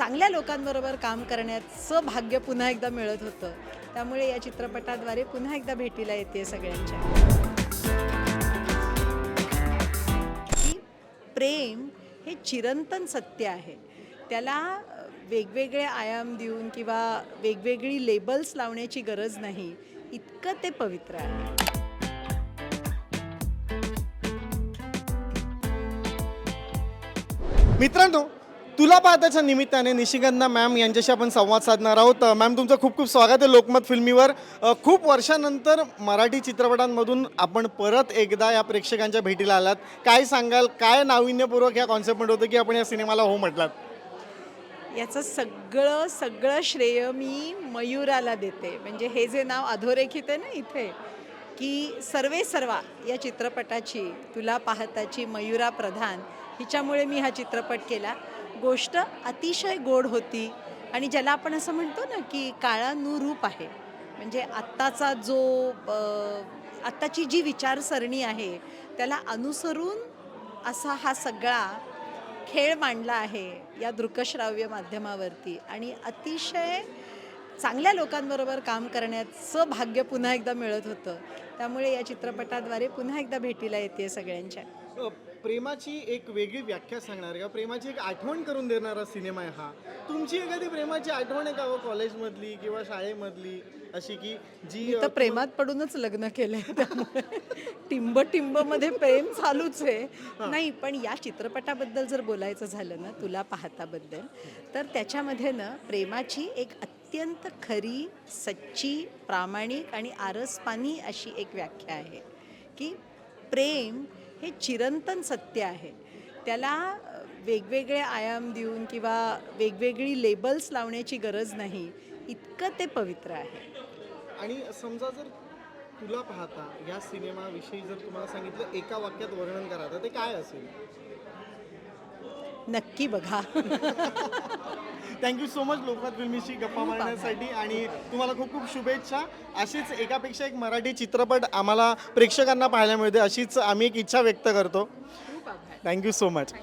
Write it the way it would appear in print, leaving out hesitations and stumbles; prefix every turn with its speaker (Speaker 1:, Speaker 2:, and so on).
Speaker 1: चांगल्या लोकांबरोबर काम करण्याचं भाग्य पुन्हा एकदा मिळत होतं. त्यामुळे या चित्रपटाद्वारे पुन्हा एकदा भेटीला येते सगळ्यांच्या. की प्रेम हे चिरंतन सत्य आहे. त्याला वेगवेगळे आयाम देऊन किंवा वेगवेगळी लेबल्स लावण्याची गरज नाही. इतकं ते पवित्र आहे.
Speaker 2: मित्रांनो, तुला पाहताच्या निमित्ताने निशिगंधा मॅम यांच्याशी आपण संवाद साधणार आहोत. मॅम, तुमचं खूप खूप स्वागत आहे लोकमत फिल्मीवर. खूप वर्षानंतर मराठी चित्रपटांमधून आपण परत एकदा या प्रेक्षकांच्या भेटीला आलात. काय सांगाल, काय नाविन्यपूर्वक या कॉन्सेप्टमध्ये होतं की आपण या सिनेमाला हो म्हटलात?
Speaker 1: याचं सगळं श्रेय मी मयूराला देते. म्हणजे हे जे नाव अधोरेखित आहे ना इथे, की सर्वे सर्वा या चित्रपटाची तुला पाहताची मयूरा प्रधान हिच्यामुळे मी हा चित्रपट केला. गोष्ट अतिशय गोड होती आणि ज्याला आपण असं म्हणतो ना की काळानुरूप आहे. म्हणजे आत्ताचा जो आत्ताची जी विचारसरणी आहे त्याला अनुसरून असा हा सगळा खेळ मांडला आहे या दृकश्राव्य माध्यमावरती आणि अतिशय चांगल्या लोकांबरोबर काम करण्याचं भाग्य पुन्हा एकदा मिळत होतं. त्यामुळे या चित्रपटाद्वारे पुन्हा एकदा भेटीला येते सगळ्यांच्या.
Speaker 2: प्रेमाची एक वेगळी व्याख्या सांगणार का? प्रेमाची एक आठवण करून देणारा सिनेमा आहे हा. तुमची एखादी प्रेमाची आठवण आहे का हो, कॉलेजमधली किंवा शाळेमधली, अशी की जी
Speaker 1: मी तर प्रेमात पडूनच लग्न केलंय. त्यामुळे टिंब मध्ये प्रेम चालूच आहे. नाही, पण या चित्रपटाबद्दल जर बोलायचं झालं ना, तुला पाहताबद्दल, तर त्याच्यामध्ये ना प्रेमाची एक अत्यंत खरी, सच्ची, प्रामाणिक आणि आरसपानी अशी एक व्याख्या आहे की प्रेम हे चिरंतन सत्य आहे. त्याला वेगवेगळे आयाम देऊन किंवा वेगवेगळी लेबल्स लावण्याची गरज नाही. इतकं ते पवित्र आहे.
Speaker 2: आणि समजा जर तुला पाहता या सिनेमाविषयी जर तुम्हाला सांगितलं एका वाक्यात वर्णन करा तर ते काय असेल?
Speaker 1: नक्की बघा.
Speaker 2: थँक्यू सो मच लोकमत फिल्मीशी गप्पा
Speaker 1: खूप
Speaker 2: मारण्यासाठी आणि तुम्हाला खूप खूप शुभेच्छा. अशीच एकापेक्षा एक मराठी चित्रपट आम्हाला प्रेक्षकांना पाहायला मिळते, अशीच आम्ही एक इच्छा व्यक्त करतो.
Speaker 1: खूप आभार.
Speaker 2: Thank you so much.